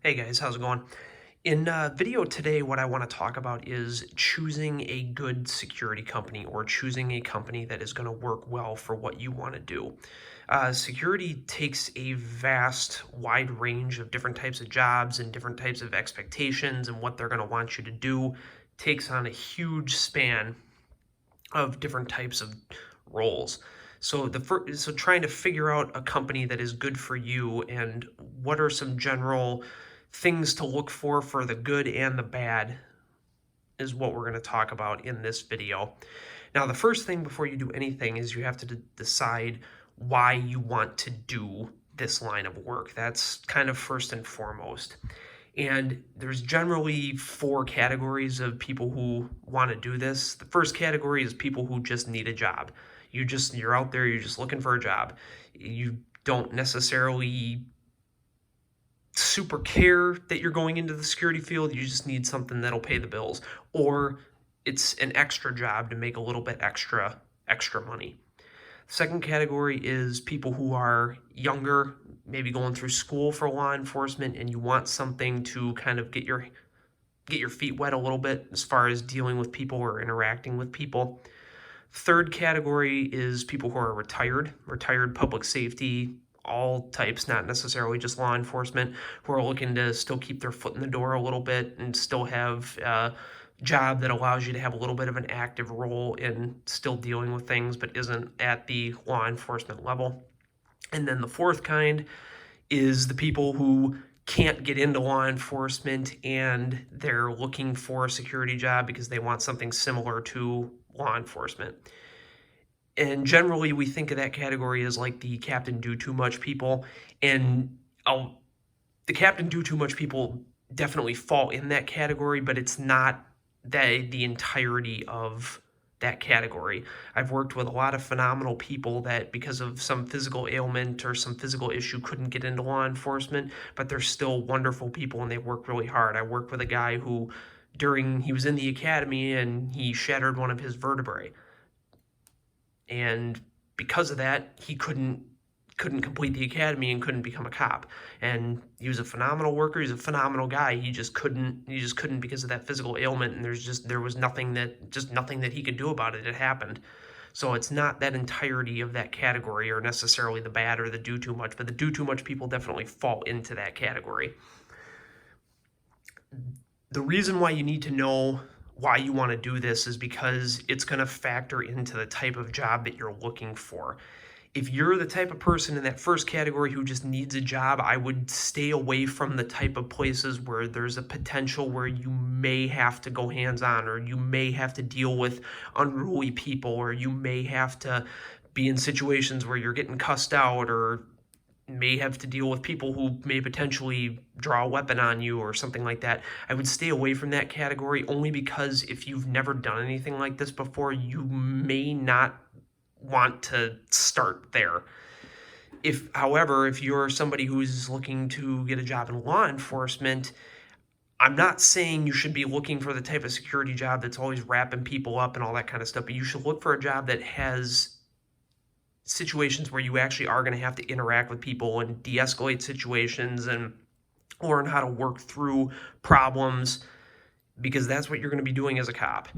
Hey guys, how's it going? In video today, what I want to talk about is choosing a good security company or choosing a company that is going to work well for what you want to do. Security takes a vast, wide range of different types of jobs and different types of expectations and what they're going to want you to do. Takes on a huge span of different types of roles. So trying to figure out a company that is good for you and what are some general things to look for the good and the bad is what we're going to talk about in this video. Now, the first thing before you do anything is you have to decide why you want to do this line of work. That's kind of first and foremost. And there's generally four categories of people who want to do this. The first category is people who just need a job. You're out there, you're just looking for a job. You don't necessarily super care that you're going into the security field. You just need something that'll pay the bills. Or it's an extra job to make a little bit extra money. Second category is people who are younger, maybe going through school for law enforcement, and you want something to kind of get your feet wet a little bit as far as dealing with people or interacting with people. Third category is people who are retired public safety, all types, not necessarily just law enforcement, who are looking to still keep their foot in the door a little bit and still have a job that allows you to have a little bit of an active role in still dealing with things but isn't at the law enforcement level. And then the fourth kind is the people who can't get into law enforcement and they're looking for a security job because they want something similar to law enforcement. And generally, we think of that category as like the Captain Do Too Much people. And the Captain Do Too Much people definitely fall in that category, but it's not the entirety of that category. I've worked with a lot of phenomenal people that because of some physical ailment or some physical issue couldn't get into law enforcement, but they're still wonderful people and they work really hard. I worked with a guy who he was in the academy and he shattered one of his vertebrae. And because of that, he couldn't complete the academy and couldn't become a cop. And he was a phenomenal worker. He's a phenomenal guy. He just couldn't because of that physical ailment. And there was nothing that he could do about it. It happened. So it's not that entirety of that category or necessarily the bad or the do too much, but the do too much people definitely fall into that category. The reason why you need to know why you want to do this is because it's going to factor into the type of job that you're looking for. If you're the type of person in that first category who just needs a job, I would stay away from the type of places where there's a potential where you may have to go hands-on, or you may have to deal with unruly people, or you may have to be in situations where you're getting cussed out, or may have to deal with people who may potentially draw a weapon on you or something like that. I would stay away from that category only because if you've never done anything like this before, you may not want to start there. However, if you're somebody who's looking to get a job in law enforcement, I'm not saying you should be looking for the type of security job that's always wrapping people up and all that kind of stuff, but you should look for a job that has situations where you actually are going to have to interact with people and de-escalate situations and learn how to work through problems, because that's what you're going to be doing as a cop.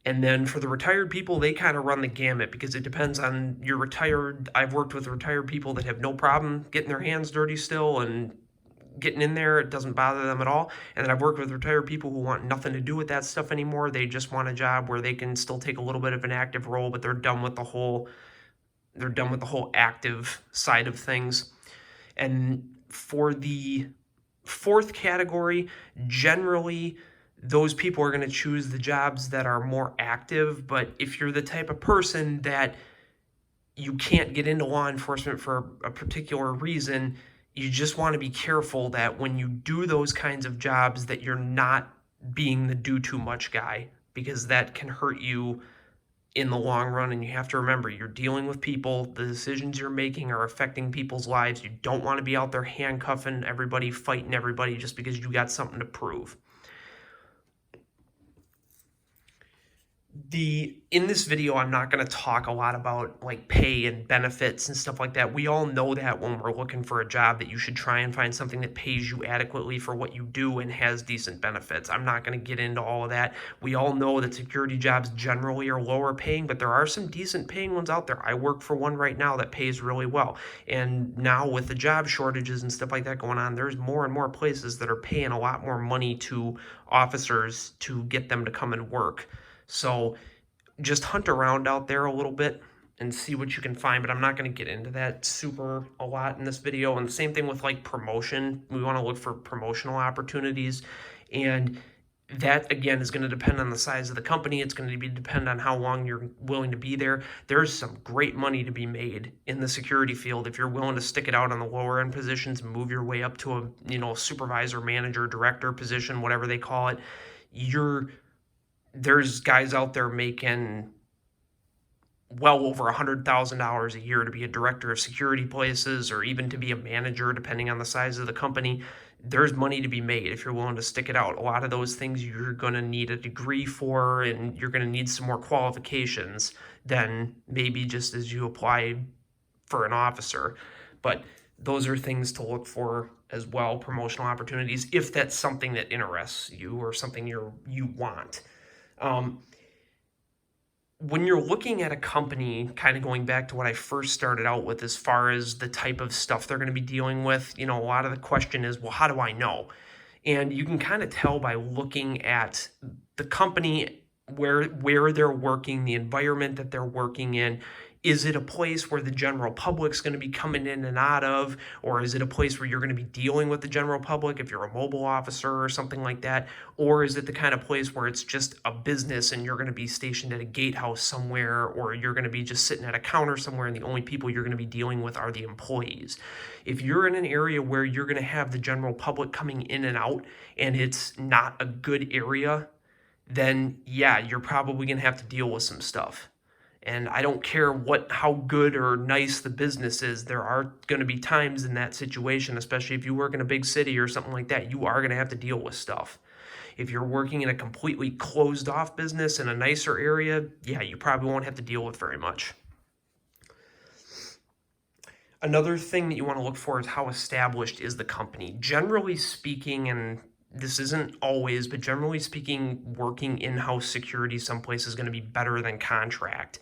And then for the retired people, they kind of run the gamut because it depends on your retired. I've worked with retired people that have no problem getting their hands dirty still and getting in there. It doesn't bother them at all. And then I've worked with retired people who want nothing to do with that stuff anymore. They just want a job where they can still take a little bit of an active role, but they're done with the whole active side of things. And for the fourth category, generally those people are going to choose the jobs that are more active. But if you're the type of person that you can't get into law enforcement for a particular reason, you just want to be careful that when you do those kinds of jobs that you're not being the do too much guy, because that can hurt you in the long run. And you have to remember, you're dealing with people. The decisions you're making are affecting people's lives. You don't want to be out there handcuffing everybody, fighting everybody just because you got something to prove. In this video, I'm not going to talk a lot about like pay and benefits and stuff like that. We all know that when we're looking for a job that you should try and find something that pays you adequately for what you do and has decent benefits. I'm not going to get into all of that. We all know that security jobs generally are lower paying, but there are some decent paying ones out there. I work for one right now that pays really well. And now with the job shortages and stuff like that going on, there's more and more places that are paying a lot more money to officers to get them to come and work. So just hunt around out there a little bit and see what you can find, but I'm not going to get into that super a lot in this video. And the same thing with like promotion. We want to look for promotional opportunities, and that again is going to depend on the size of the company. It's going to depend on how long you're willing to be there. There's some great money to be made in the security field if you're willing to stick it out on the lower end positions and move your way up to a supervisor, manager, director position, whatever they call it. There's guys out there making well over $100,000 a year to be a director of security places, or even to be a manager, depending on the size of the company. There's money to be made if you're willing to stick it out. A lot of those things you're going to need a degree for, and you're going to need some more qualifications than maybe just as you apply for an officer. But those are things to look for as well, promotional opportunities, if that's something that interests you or something you want. When you're looking at a company, kind of going back to what I first started out with as far as the type of stuff they're going to be dealing with, a lot of the question is, well, how do I know? And you can kind of tell by looking at the company, where they're working, the environment that they're working in. Is it a place where the general public's going to be coming in and out of, or is it a place where you're going to be dealing with the general public if you're a mobile officer or something like that? Or is it the kind of place where it's just a business and you're going to be stationed at a gatehouse somewhere, or you're going to be just sitting at a counter somewhere and the only people you're going to be dealing with are the employees? If you're in an area where you're going to have the general public coming in and out and it's not a good area, then yeah, you're probably going to have to deal with some stuff. And I don't care how good or nice the business is, there are going to be times in that situation, especially if you work in a big city or something like that, you are going to have to deal with stuff. If you're working in a completely closed off business in a nicer area, yeah, you probably won't have to deal with very much. Another thing that you want to look for is how established is the company. Generally speaking, and this isn't always, but generally speaking, working in-house security someplace is going to be better than contract,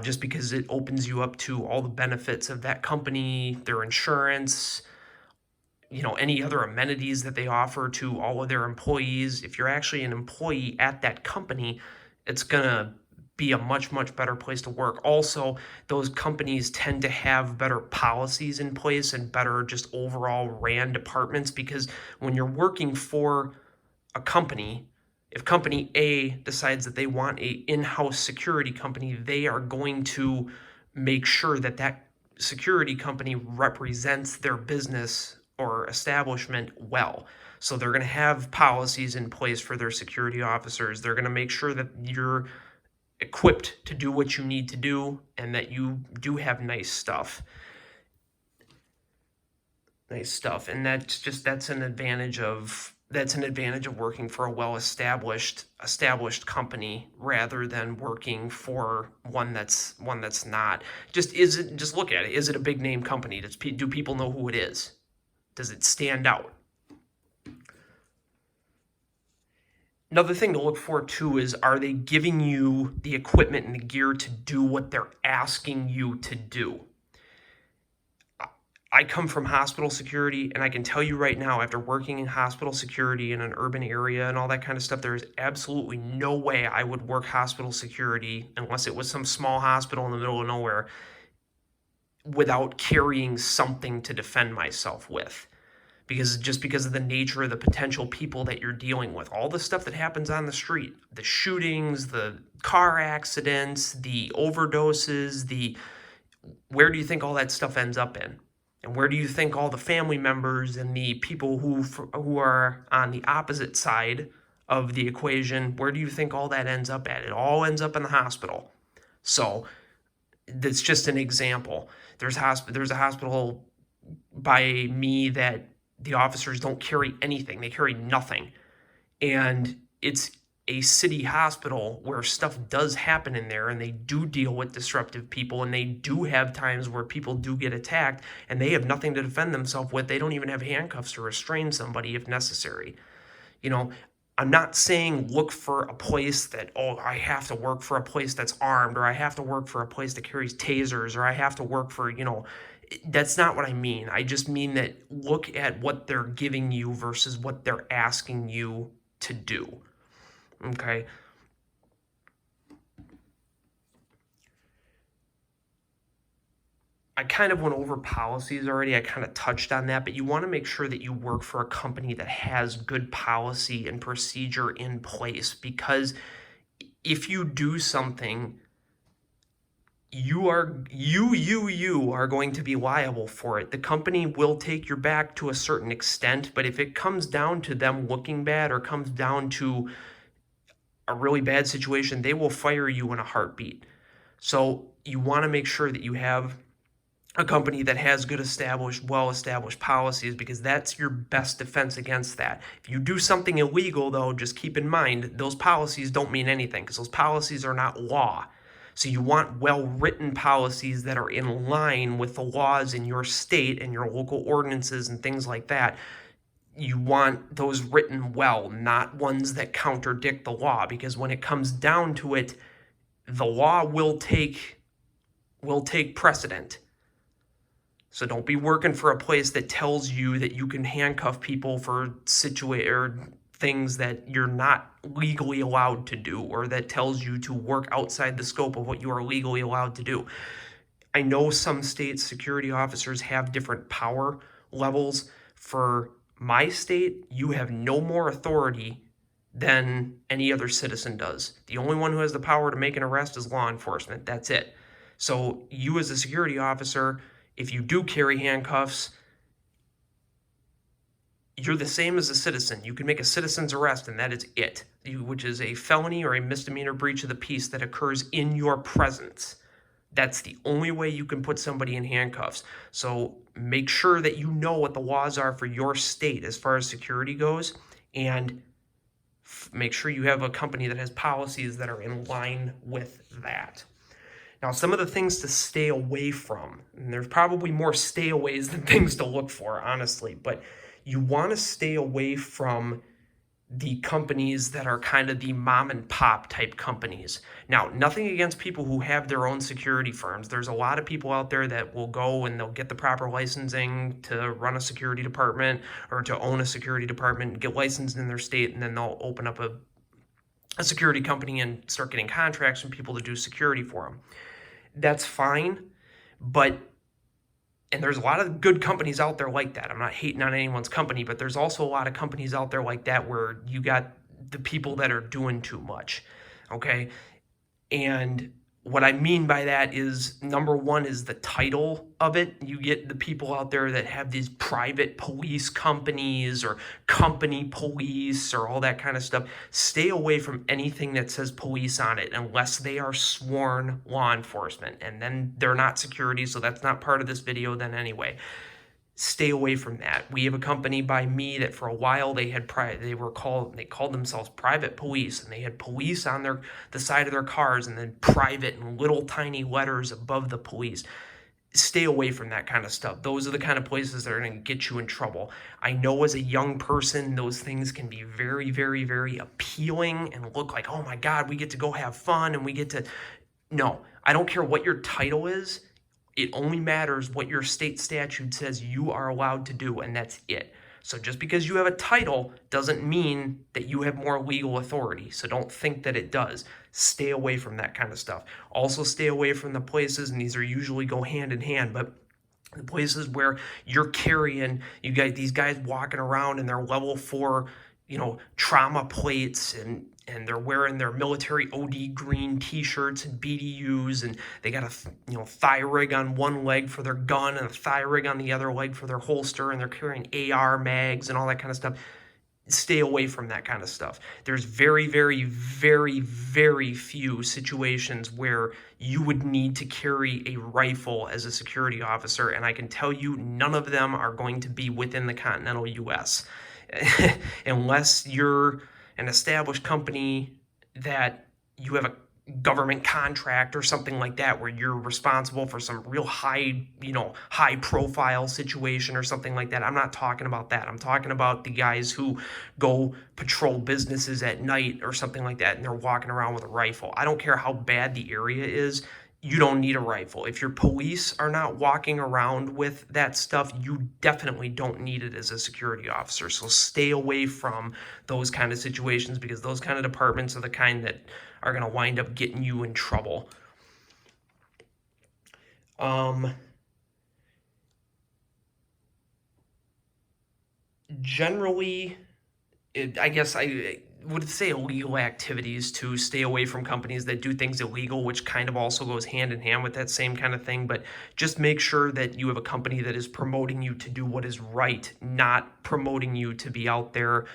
just because it opens you up to all the benefits of that company, their insurance, any other amenities that they offer to all of their employees. If you're actually an employee at that company, it's going to be a much, much better place to work. Also, those companies tend to have better policies in place and better just overall ran departments, because when you're working for a company, if company A decides that they want a in-house security company, they are going to make sure that that security company represents their business or establishment well. So they're going to have policies in place for their security officers. They're going to make sure that you're equipped to do what you need to do and that you do have nice stuff. And that's an advantage of working for a well-established company rather than working for one that's not. Just look at it. Is it a big name company? Do people know who it is? Does it stand out? Another thing to look for too is, are they giving you the equipment and the gear to do what they're asking you to do? I come from hospital security, and I can tell you right now, after working in hospital security in an urban area and all that kind of stuff, there is absolutely no way I would work hospital security, unless it was some small hospital in the middle of nowhere, without carrying something to defend myself with. Because of the nature of the potential people that you're dealing with, all the stuff that happens on the street, the shootings, the car accidents, the overdoses, where do you think all that stuff ends up in? And where do you think all the family members and the people who are on the opposite side of the equation, where do you think all that ends up at? It all ends up in the hospital. So that's just an example. There's a hospital by me that the officers don't carry anything. They carry nothing. And it's a city hospital where stuff does happen in there and they do deal with disruptive people and they do have times where people do get attacked and they have nothing to defend themselves with. They don't even have handcuffs to restrain somebody if necessary. You know, I'm not saying look for a place that, oh, I have to work for a place that's armed, or I have to work for a place that carries tasers, or I have to work for, that's not what I mean. I just mean that look at what they're giving you versus what they're asking you to do. Okay. I kind of went over policies already. I kind of touched on that, but you want to make sure that you work for a company that has good policy and procedure in place, because if you do something, you are going to be liable for it. The company will take your back to a certain extent, but if it comes down to them looking bad or comes down to a really bad situation, they will fire you in a heartbeat. So you want to make sure that you have a company that has good well-established policies, because that's your best defense against that. If you do something illegal, though, just keep in mind those policies don't mean anything, because those policies are not law. So you want well-written policies that are in line with the laws in your state and your local ordinances and things like that. You want those written well, not ones that contradict the law, because when it comes down to it, the law will take precedent. So don't be working for a place that tells you that you can handcuff people for things that you're not legally allowed to do, or that tells you to work outside the scope of what you are legally allowed to do. I know some state security officers have different power levels. For my state, you have no more authority than any other citizen does. The only one who has the power to make an arrest is law enforcement. That's it. So you as a security officer, if you do carry handcuffs, you're the same as a citizen. You can make a citizen's arrest, and that is it, which is a felony or a misdemeanor breach of the peace that occurs in your presence. That's the only way you can put somebody in handcuffs. So make sure that you know what the laws are for your state as far as security goes, and make sure you have a company that has policies that are in line with that. Now, some of the things to stay away from, and there's probably more stayaways than things to look for, honestly, but you want to stay away from the companies that are kind of the mom and pop type companies. Now, nothing against people who have their own security firms. There's a lot of people out there that will go and they'll get the proper licensing to run a security department or to own a security department, get licensed in their state, and then they'll open up a security company and start getting contracts from people to do security for them. That's fine, and there's a lot of good companies out there like that. I'm not hating on anyone's company, but there's also a lot of companies out there like that where you got the people that are doing too much, okay? And what I mean by that is, number one is the title of it. You get the people out there that have these private police companies or company police or all that kind of stuff. Stay away from anything that says police on it unless they are sworn law enforcement. And then they're not security, so that's not part of this video then anyway. Stay away from that. We have a company by me that for a while they called themselves private police, and they had police on the side of their cars and then private in little tiny letters above the police. Stay away from that kind of stuff. Those are the kind of places that are going to get you in trouble. I know as a young person, those things can be very, very, very appealing and look like, oh my God, we get to go have fun and we get to... No, I don't care what your title is. It only matters what your state statute says you are allowed to do, and that's it. So just because you have a title doesn't mean that you have more legal authority. So don't think that it does. Stay away from that kind of stuff. Also stay away from the places, and these are usually go hand in hand, but the places where you're carrying, you got these guys walking around in their level 4, trauma plates, and they're wearing their military OD green t-shirts and BDUs, and they got a thigh rig on one leg for their gun and a thigh rig on the other leg for their holster, and they're carrying AR mags and all that kind of stuff. Stay away from that kind of stuff. There's very, very, very, very few situations where you would need to carry a rifle as a security officer, and I can tell you none of them are going to be within the continental U.S. unless you're an established company that you have a government contract or something like that where you're responsible for some real high, high profile situation or something like that. I'm not talking about that. I'm talking about the guys who go patrol businesses at night or something like that, and they're walking around with a rifle. I don't care how bad the area is. You don't need a rifle. If your police are not walking around with that stuff, you definitely don't need it as a security officer. So stay away from those kind of situations, because those kind of departments are the kind that are going to wind up getting you in trouble. Generally, I guess I would say illegal activities, to stay away from companies that do things illegal, which kind of also goes hand in hand with that same kind of thing. But just make sure that you have a company that is promoting you to do what is right, not promoting you to be out there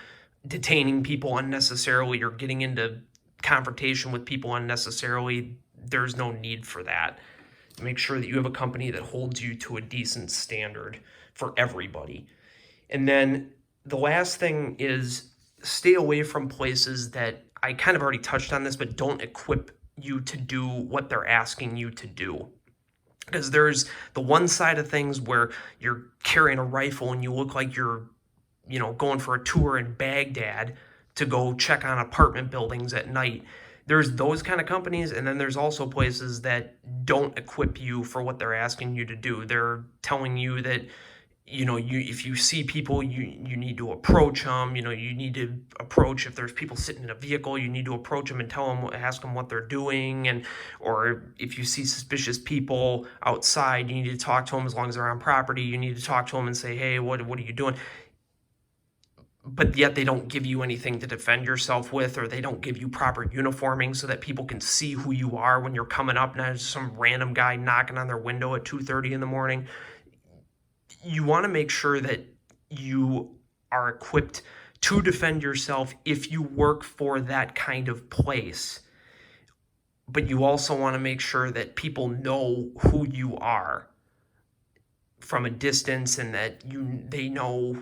detaining people unnecessarily or getting into confrontation with people unnecessarily. There's no need for that. Make sure that you have a company that holds you to a decent standard for everybody. And then the last thing is, stay away from places that, I kind of already touched on this, but don't equip you to do what they're asking you to do. Because there's the one side of things where you're carrying a rifle and you look like you're, going for a tour in Baghdad to go check on apartment buildings at night. There's those kind of companies, and then there's also places that don't equip you for what they're asking you to do. They're telling you that, if you see people, you need to approach them. You need to approach, if there's people sitting in a vehicle, you need to approach them and ask them what they're doing. Or if you see suspicious people outside, you need to talk to them. As long as they're on property, you need to talk to them and say, hey, what are you doing? But yet they don't give you anything to defend yourself with, or they don't give you proper uniforming so that people can see who you are when you're coming up, not just some random guy knocking on their window at 2:30 in the morning. You want to make sure that you are equipped to defend yourself if you work for that kind of place. But you also want to make sure that people know who you are from a distance, and that they know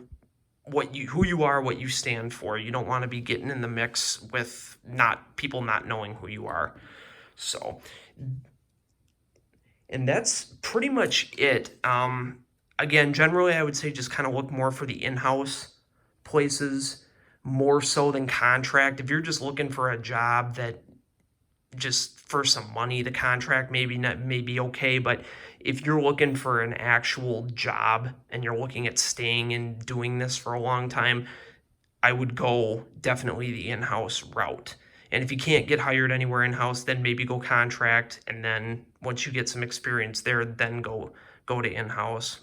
who you are, what you stand for. You don't want to be getting in the mix with people not knowing who you are. So, and that's pretty much it. Again, generally, I would say just kind of look more for the in-house places, more so than contract. If you're just looking for a job that just for some money, the contract may be okay. But if you're looking for an actual job and you're looking at staying and doing this for a long time, I would go definitely the in-house route. And if you can't get hired anywhere in-house, then maybe go contract. And then once you get some experience there, then go to in-house.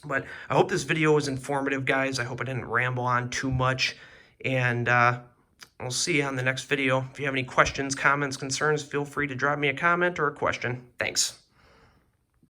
But I hope this video was informative, guys. I hope I didn't ramble on too much. And we'll see you on the next video. If you have any questions, comments, concerns, feel free to drop me a comment or a question. Thanks.